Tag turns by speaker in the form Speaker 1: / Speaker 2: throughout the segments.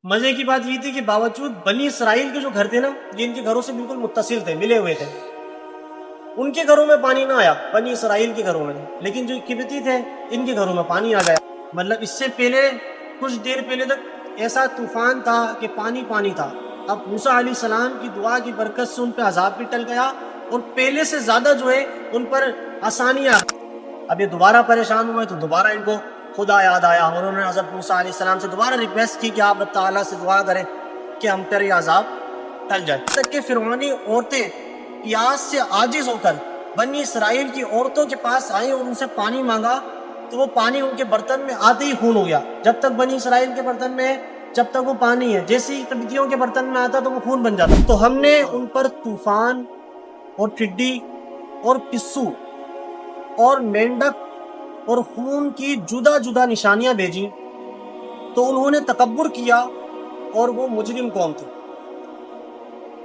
Speaker 1: مزے کی بات یہ تھی کہ باوجود بنی اسرائیل کے جو گھر تھے نا، یہ ان کے گھروں سے بالکل متصل تھے، ملے ہوئے تھے، ان کے گھروں میں پانی نہ آیا بنی اسرائیل کے گھروں میں، لیکن جو قبطی تھے ان کے گھروں میں پانی آ گیا۔ مطلب اس سے پہلے کچھ دیر پہلے تک ایسا طوفان تھا کہ پانی پانی تھا۔ اب موسیٰ علیہ السلام کی دعا کی برکت سے ان پہ عذاب بھی ٹل گیا اور پہلے سے زیادہ جو ہے ان پر آسانیاں۔ اب یہ دوبارہ پریشان ہوئے تو دوبارہ ان کو خدا یاد آیا اور انہوں نے حضرت موسیٰ علیہ السلام سے دوبارہ ریکویسٹ کی کہ آپ رب تعالیٰ سے دعا کریں کہ ہم پر یہ عذاب ٹل جائے۔ تک کہ فرعونی عورتیں پیاس سے عاجز ہو کر بنی اسرائیل کی عورتوں کے پاس آئیں اور ان سے پانی مانگا تو وہ پانی ان کے برتن میں آتے ہی خون ہو گیا۔ جب تک بنی اسرائیل کے برتن میں ہے جب تک وہ پانی ہے، جیسے ہی قبطیوں کے برتن میں آتا تو وہ خون بن جاتا۔ تو ہم نے ان پر طوفان اور ٹڈی اور پسو اور مینڈک اور خون کی جدا جدا نشانیاں بھیجی تو انہوں نے تکبر کیا اور وہ مجرم قوم تھی۔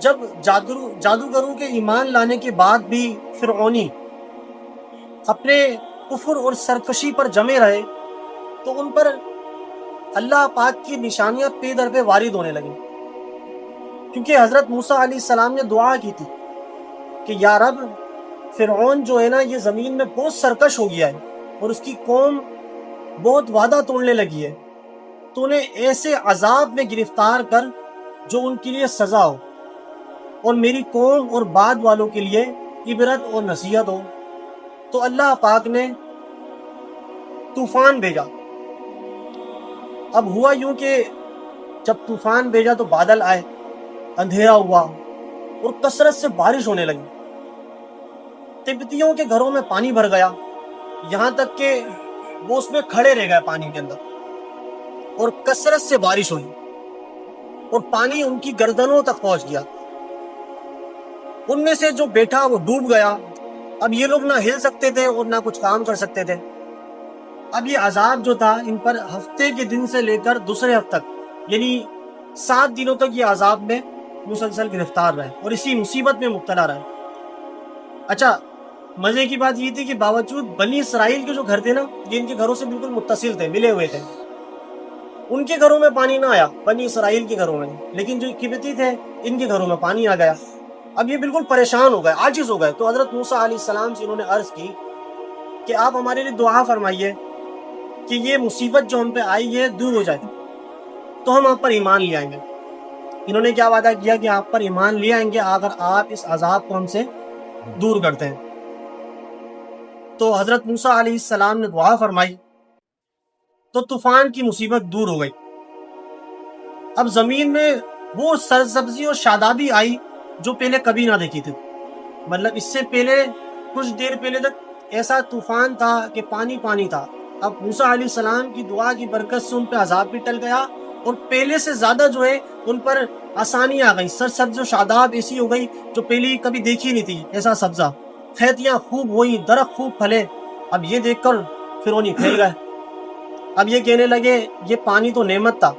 Speaker 1: جب جادوگروں کے ایمان لانے کے بعد بھی فرعونی اپنے کفر اور سرکشی پر جمے رہے تو ان پر اللہ پاک کی نشانیاں پے در پہ وارد ہونے لگیں، کیونکہ حضرت موسیٰ علیہ السلام نے دعا کی تھی کہ یا رب فرعون جو ہے نا یہ زمین میں بہت سرکش ہو گیا ہے اور اس کی قوم بہت وعدہ توڑنے لگی ہے، تو انہیں ایسے عذاب میں گرفتار کر جو ان کے لیے سزا ہو اور میری قوم اور بعد والوں کے لیے عبرت اور نصیحت ہو۔ تو اللہ پاک نے طوفان بھیجا۔ اب ہوا یوں کہ جب طوفان بھیجا تو بادل آئے، اندھیرا ہوا اور کثرت سے بارش ہونے لگی۔ قبطیوں کے گھروں میں پانی بھر گیا، یہاں تک کہ وہ اس میں کھڑے رہ گئے پانی کے اندر، اور کثرت سے بارش ہوئی اور پانی ان کی گردنوں تک پہنچ گیا۔ ان میں سے جو بیٹھا وہ ڈوب گیا۔ اب یہ لوگ نہ ہل سکتے تھے اور نہ کچھ کام کر سکتے تھے۔ اب یہ عذاب جو تھا ان پر ہفتے کے دن سے لے کر دوسرے ہفتے تک، یعنی 7 دنوں تک یہ عذاب میں مسلسل گرفتار رہے اور اسی مصیبت میں مبتلا رہے۔ اچھا، مزے کی بات یہ تھی کہ باوجود بنی اسرائیل کے جو گھر تھے نا، یہ ان کے گھروں سے بالکل متصل تھے، ملے ہوئے تھے، ان کے گھروں میں پانی نہ آیا بنی اسرائیل کے گھروں میں، لیکن جو قبطی تھے ان کے گھروں میں پانی آ گیا۔ اب یہ بالکل پریشان ہو گئے، عاجز ہو گئے، تو حضرت موسیٰ علیہ السلام سے انہوں نے عرض کی کہ آپ ہمارے لیے دعا فرمائیے کہ یہ مصیبت جو ہم پہ آئی ہے دور ہو جائے تو ہم آپ پر ایمان لے آئیں گے۔ انہوں نے کیا وعدہ کیا کہ آپ پر ایمان لے آئیں گے اگر آپ اس عذاب کو ہم سے دور کرتے ہیں۔ تو حضرت موسیٰ علیہ السلام نے دعا فرمائی تو طوفان کی مصیبت دور ہو گئی۔ اب زمین میں وہ سرسبزی اور شادابی آئی جو پہلے کبھی نہ دیکھی تھی۔ مطلب اس سے پہلے کچھ دیر پہلے تک ایسا طوفان تھا کہ پانی پانی تھا۔ اب موسیٰ علیہ السلام کی دعا کی برکت سے ان پہ عذاب بھی ٹل گیا اور پہلے سے زیادہ جو ہے ان پر آسانی آ گئی، سرسبز و شاداب ایسی ہو گئی جو پہلے کبھی دیکھی نہیں تھی ایسا سبزہ، کھیتیاں خوب ہوئی، درخت خوب پھلے۔ اب یہ دیکھ کر فرعونی پھیل گئے۔ اب یہ کہنے لگے یہ پانی تو نعمت تھا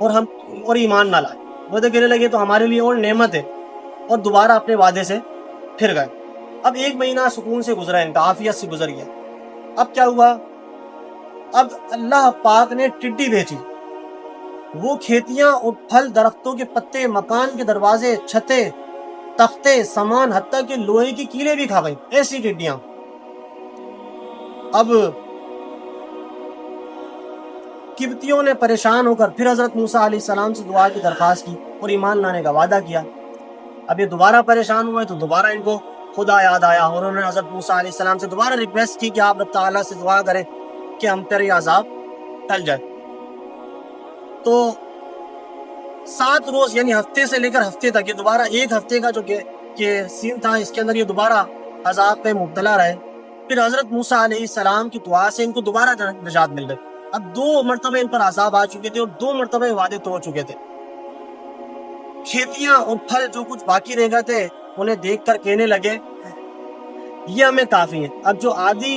Speaker 1: اور ایمان نہ لائے، وہ تو کہنے لگے تو ہمارے لیے اور نعمت ہے، اور دوبارہ اپنے وعدے سے پھر گئے۔ اب 1 مہینہ سکون سے گزرا، ان کا عافیت سے گزر گیا۔ اب کیا ہوا؟ اب اللہ پاک نے ٹڈی بھیجی، وہ کھیتیاں اور پھل، درختوں کے پتے، مکان کے دروازے، چھتیں، تختے، سامان، حتیٰ کہ لوہے کی کیلیں بھی کھا گئی، ایسی ٹڈیاں۔ اب قبطیوں نے پریشان ہو کر پھر حضرت موسیٰ علیہ السلام سے دعا کی درخواست کی اور ایمان لانے کا وعدہ کیا۔ اب یہ دوبارہ پریشان ہوئے تو دوبارہ ان کو خدا یاد آیا اور انہوں نے حضرت موسیٰ علیہ السلام سے دوبارہ ریکویسٹ کی کہ آپ رب تعالیٰ سے دعا کریں کہ ہم پر یہ عذاب ٹل جائے۔ تو 7 روز یعنی ہفتے سے لے کر ہفتے تک، یہ دوبارہ 1 ہفتے کا جو کہ سین تھا، اس کے اندر یہ دوبارہ عذاب پہ مبتلا رہے۔ پھر حضرت موسیٰ علیہ السلام کی دعا سے ان کو دوبارہ نجات مل گئی۔ اب 2 مرتبہ ان پر عذاب آ چکے تھے اور 2 مرتبہ وعدے توڑ چکے تھے۔ کھیتیاں اور پھل جو کچھ باقی رہ گئے تھے انہیں دیکھ کر کہنے لگے یہ ہمیں کافی ہے۔ اب جو آدھی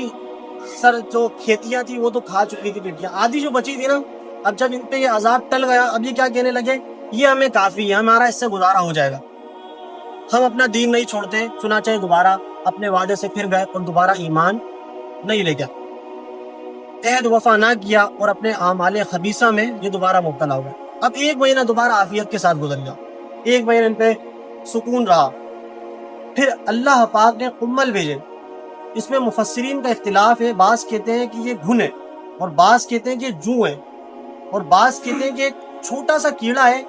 Speaker 1: جو کھیتیاں تھی وہ تو کھا چکی تھی ٹڈیاں، آدھی جو بچی تھی نا، اب جب ان پہ یہ عذاب ٹل گیا اب یہ کیا کہنے لگے یہ ہمیں کافی ہے، ہمارا اس سے گزارا ہو جائے گا، ہم اپنا دین نہیں چھوڑتے۔ چنانچہ دوبارہ اپنے وعدے سے پھر گئے اور دوبارہ ایمان نہیں لے گیا، عہد وفا نہ کیا اور اپنے اعمال خبیثہ میں یہ دوبارہ مبتلا ہو گئے۔ اب 1 مہینہ دوبارہ عافیت کے ساتھ گزر گیا، 1 مہینہ ان پہ سکون رہا، پھر اللہ پاک نے قمل بھیجے۔ اس میں مفسرین کا اختلاف ہے، بعض کہتے ہیں کہ یہ گھن ہے، اور بعض کہتے ہیں کہ یہ جو ہے، اور بعض کہتے ہیں کہ ایک چھوٹا سا کیڑا ہے،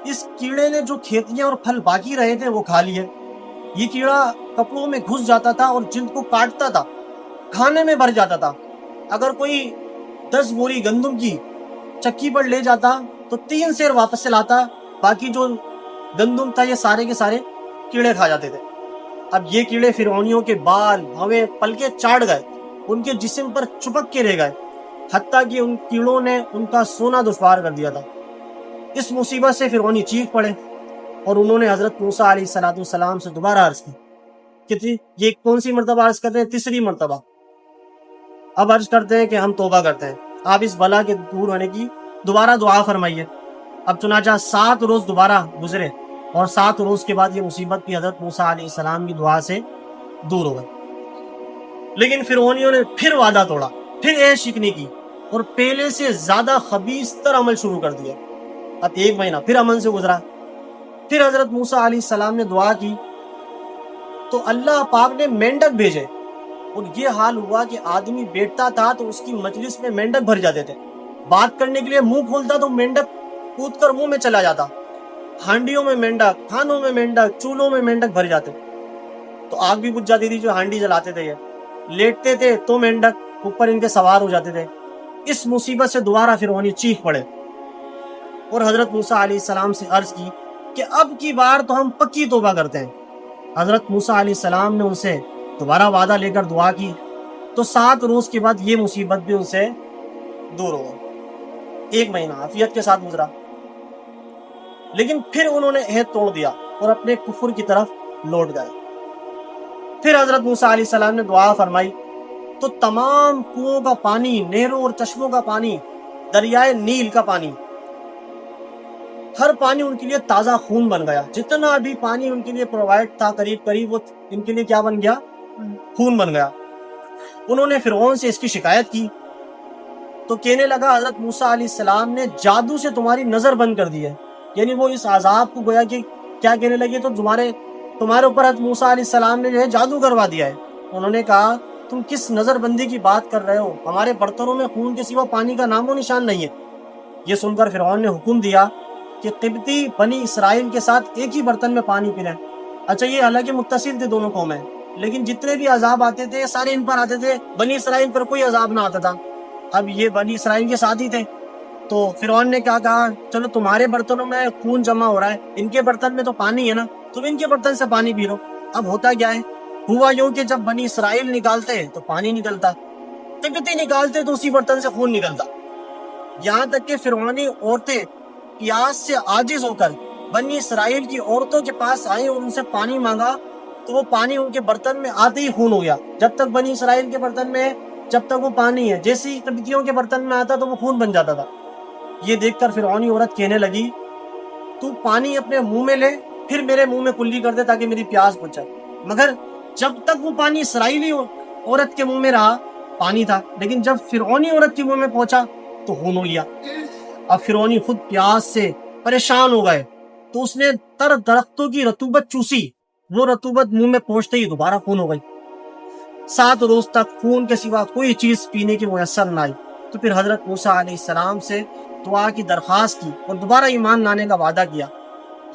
Speaker 1: اس کیڑے نے جو کھیتیاں اور پھل باقی رہے تھے وہ کھا لیے۔ یہ کیڑا کپڑوں میں گھس جاتا تھا اور جلد کو کاٹتا تھا، کھانے میں بھر جاتا تھا۔ اگر کوئی 10 بوری گندم کی چکی پر لے جاتا تو 3 سیر واپس سے لاتا، باقی جو گندم تھا یہ سارے کے سارے کیڑے کھا جاتے تھے۔ اب یہ کیڑے فرعونیوں کے بال، بھویں، پلکیں چاٹ گئے، ان کے جسم پر چپک کے رہ گئے، حتیٰ کہ ان کیڑوں نے ان کا سونا دشوار کر دیا تھا۔ اس مصیبت سے فرعونی چیخ پڑے اور انہوں نے حضرت موسیٰ علیہ السلام سے دوبارہ عرض کی کہ یہ کون سی مرتبہ عرض کرتے ہیں؟ تیسری مرتبہ۔ اب عرض کرتے ہیں کہ ہم توبہ کرتے ہیں، آپ اس بلا کے دور ہونے کی دوبارہ دعا فرمائیے۔ اب چنانچہ 7 روز دوبارہ گزرے، اور 7 روز کے بعد یہ مصیبت بھی حضرت موسیٰ علیہ السلام کی دعا سے دور ہو گئی۔ لیکن فرعونیوں نے پھر وعدہ توڑا، پھر عہد شکنی کی، اور پہلے سے زیادہ خبیث تر عمل شروع کر دیا۔ اب 1 مہینہ پھر امن سے گزرا، پھر حضرت موسیٰ علیہ السلام نے دعا کی تو اللہ پاک نے مینڈک بھیجے، اور یہ حال ہوا کہ آدمی بیٹھتا تھا تو اس کی مجلس میں مینڈک بھر جاتے تھے، بات کرنے کے لیے منہ کھولتا تو مینڈک کود کر منہ میں چلا جاتا، ہانڈیوں میں مینڈک، کھانوں میں مینڈک، چولہوں میں مینڈک بھر جاتے، تو آگ بھی بجھ جاتی تھی جو ہانڈی جلاتے تھے۔ یہ لیٹتے تھے تو مینڈک اوپر ان کے سوار ہو جاتے تھے۔ اس مصیبت سے دوبارہ فرعونی چیخ پڑے اور حضرت موسیٰ علیہ السلام سے عرض کی کہ اب کی بار تو ہم پکی توبہ کرتے ہیں۔ حضرت موسیٰ علیہ السلام نے ان سے دوبارہ وعدہ لے کر دعا کی تو 7 روز کے بعد یہ مصیبت بھی ان سے دور ہو گئی۔ 1 مہینہ عافیت کے ساتھ گزرا، لیکن پھر انہوں نے عہد توڑ دیا اور اپنے کفر کی طرف لوٹ گئے۔ پھر حضرت موسیٰ علیہ السلام نے دعا فرمائی تو تمام کنوؤں کا پانی، نہروں اور چشموں کا پانی، دریائے نیل کا پانی، ہر پانی ان کے لیے تازہ خون بن گیا۔ جتنا بھی پانی ان کے لیے پرووائڈ تھا قریب وہ ان کے لیے کیا بن گیا؟ خون بن گیا۔ انہوں نے فرعون سے اس کی شکایت کی تو کہنے لگا حضرت موسیٰ علیہ السلام نے جادو سے تمہاری نظر بند کر دی ہے، یعنی وہ اس عذاب کو گویا کہ کیا کہنے لگے تو تمہارے اوپر حضرت موسیٰ علیہ السلام نے جو ہے جادو کروا دیا ہے۔ انہوں نے کہا تم کس نظر بندی کی بات کر رہے ہو؟ ہمارے برتنوں میں خون کے سوا پانی کا نام و نشان نہیں ہے۔ یہ سن کر فرعون نے حکم دیا کہ قبطی بنی اسرائیل کے ساتھ ایک ہی برتن میں پانی پی لیں۔ اچھا، یہ حالانکہ متصل تھے دونوں قومیں، لیکن جتنے بھی عذاب آتے تھے سارے ان پر آتے تھے، بنی اسرائیل پر کوئی عذاب نہ آتا تھا۔ اب یہ بنی اسرائیل کے ساتھ ہی تھے، تو فرعون نے کیا کہا، چلو تمہارے برتنوں میں خون جمع ہو رہا ہے، ان کے برتن میں تو پانی ہے نا، تم ان کے برتن سے پانی پی لو۔ اب ہوتا کیا ہے، ہوا یوں کہ جب بنی اسرائیل نکالتے تو پانی نکلتا، قبطی نکالتے تو اسی برتن سے خون نکلتا، یہاں تک کہ فرعونی عورتیں پیاس سے عاجز ہو کر بنی اسرائیل کی عورتوں کے پاس آئیں اور ان سے پانی مانگا تو وہ پانی ان کے برتن میں آتے ہی خون ہو گیا۔ جب تک بنی اسرائیل کے برتن میں ہے جب تک وہ پانی ہے، جیسے ہی قبطیوں کے برتن میں آتا تو وہ خون بن جاتا تھا۔ یہ دیکھ کر فرعونی عورت کہنے لگی تو پانی اپنے منہ میں لے پھر میرے منہ میں کلی کر دے تاکہ میری پیاس بجھ جائے۔ مگر جب تک وہ پانی اسرائیلی عورت کے منہ میں رہا پانی تھا، لیکن جب فرعونی عورت کے منہ میں پہنچا تو خون ہو گیا۔ اب فرعونی خود پیاس سے پریشان ہو گئے تو اس نے تر درختوں کی رطوبت چوسی، وہ رطوبت منہ میں پہنچتے ہی دوبارہ خون ہو گئی۔ 7 روز تک خون کے سوا کوئی چیز پینے کی میسر نہ آئی، تو پھر حضرت موسیٰ علیہ السلام سے دعا کی درخواست کی اور دوبارہ ایمان لانے کا وعدہ کیا۔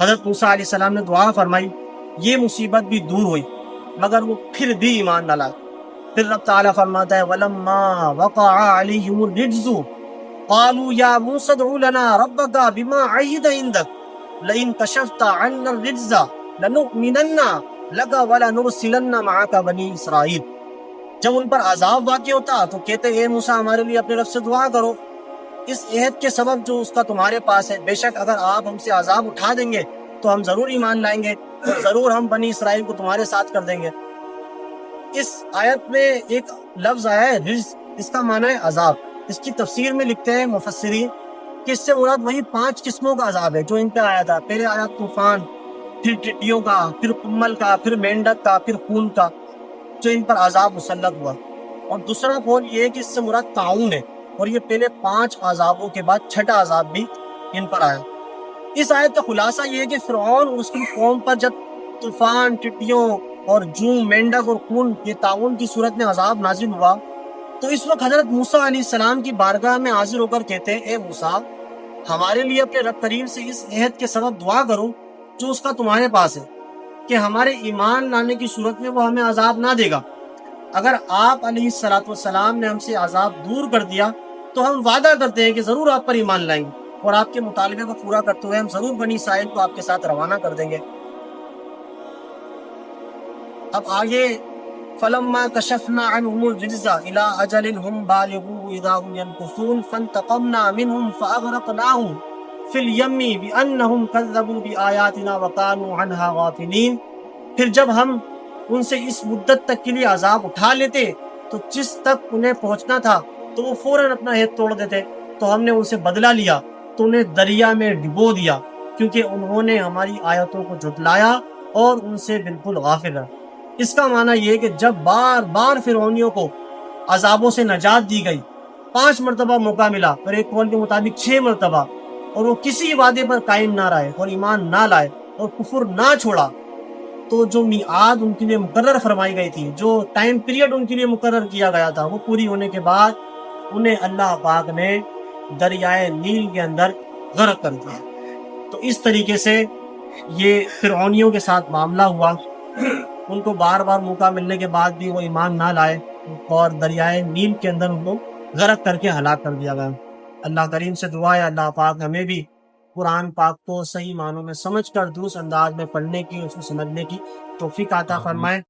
Speaker 1: حضرت موسیٰ علیہ السلام نے دعا فرمائی، یہ مصیبت بھی دور ہوئی، مگر وہ پھر بھی ایمان نہ لائے۔ پھر رب تعالیٰ فرماتا ہے وَلَمَّا وَقَعَ عَلَيْهِمُ الرِّجْزُ قَالُوا يَا مُوسَى ادْعُ لَنَا رَبَّكَ بِمَا عَهِدَ عِندَكَ لَئِن كَشَفْتَ عَنَّا الرِّجْزَ لَنُؤْمِنَنَّ لَكَ وَلَنُرْسِلَنَّ مَعَكَ بَنِي اسرائیل۔ جب ان پر عذاب واقع ہوتا تو کہتے اے موسیٰ ہمارے لیے اپنے رب سے دعا کرو اس عہد کے سبب جو اس کا تمہارے پاس ہے، بے شک اگر آپ ہم سے عذاب اٹھا دیں گے تو ہم ضرور ایمان لائیں گے اور ضرور ہم بنی اسرائیل کو تمہارے ساتھ کر دیں گے۔ اس آیت میں ایک لفظ آیا ہے رجز، اس کا معنی ہے عذاب۔ اس کی تفسیر میں لکھتے ہیں مفسرین کہ اس سے مراد وہی 5 قسموں کا عذاب ہے جو ان پہ آیا تھا۔ پہلے آیا طوفان، پھر ٹڈیوں کا، پھر کمل کا، پھر مینڈک کا، پھر خون کا، جو ان پر عذاب مسلط ہوا۔ اور دوسرا قول یہ ہے کہ اس سے مراد طاعون ہے، اور یہ پہلے 5 عذابوں کے بعد 6واں عذاب بھی ان پر آیا۔ اس آیت کا خلاصہ یہ ہے کہ فرعون اور اس کی قوم پر جب طوفان، ٹڈیوں اور جوں، مینڈک اور خون یہ تعاون کی صورت میں عذاب نازل ہوا تو اس وقت حضرت موسیٰ علیہ السلام کی بارگاہ میں حاضر ہو کر کہتے ہیں اے موسیٰ ہمارے لیے اپنے رب کریم سے اس عہد کے سبب دعا کرو جو اس کا تمہارے پاس ہے کہ ہمارے ایمان لانے کی صورت میں وہ ہمیں عذاب نہ دے گا۔ اگر آپ علیہ السلام نے ہم سے عذاب دور کر دیا تو ہم وعدہ کرتے ہیں کہ ضرور آپ پر ایمان لائیں گے اور آپ کے مطالبے کو پورا کرتے ہوئے ہم ضرور بنی اسرائیل کو آپ کے ساتھ روانہ کر دیں گے۔ اب آگے فَلَمَّا كَشَفْنَا عَنْهُمُ الرِّجْزَ إِلَىٰ أَجَلٍ هُمْ بَالِغُوهُ إِذَا هُمْ يَنكُثُونَ فَانْتَقَمْنَا مِنْهُمْ فَأَغْرَقْنَاهُمْ فِي الْيَمِّ بِأَنَّهُمْ كَذَّبُوا بِآيَاتِنَا وَكَانُوا عَنْهَا غَافِلِينَ۔ پھر جب ہم ان سے اس مدت تک کے لیے عذاب اٹھا لیتے تو جس تک انہیں پہنچنا تھا تو وہ فوراً اپنا عہد توڑ دیتے، تو ہم نے ان سے بدلہ لیا تو انہیں دریا میں ڈبو دیا کیونکہ انہوں نے ہماری آیتوں کو جھٹلایا اور ان سے بالکل غافل رہا۔ اس کا معنی یہ کہ جب بار بار فرعونیوں کو عذابوں سے نجات دی گئی، 5 مرتبہ موقع ملا اور ایک قول کے مطابق 6 مرتبہ، اور وہ کسی وعدے پر قائم نہ رہے اور ایمان نہ لائے اور کفر نہ چھوڑا، تو جو میعاد ان کے لیے مقرر فرمائی گئی تھی، جو ٹائم پیریڈ ان کے لیے مقرر کیا گیا تھا، وہ پوری ہونے کے بعد انہیں اللہ پاک نے دریائے نیل کے اندر غرق کر دیا۔ تو اس طریقے سے یہ فرعونیوں کے ساتھ معاملہ ہوا، ان کو بار بار موقع ملنے کے بعد بھی وہ ایمان نہ لائے اور دریائے نیل کے اندر ان کو غرق کر کے ہلاک کر دیا گیا۔ اللہ کریم سے دعا ہے اللہ پاک ہمیں بھی قرآن پاک کو صحیح معنوں میں سمجھ کر درست انداز میں پڑھنے کی، اس کو سمجھنے کی توفیق عطا فرمائے۔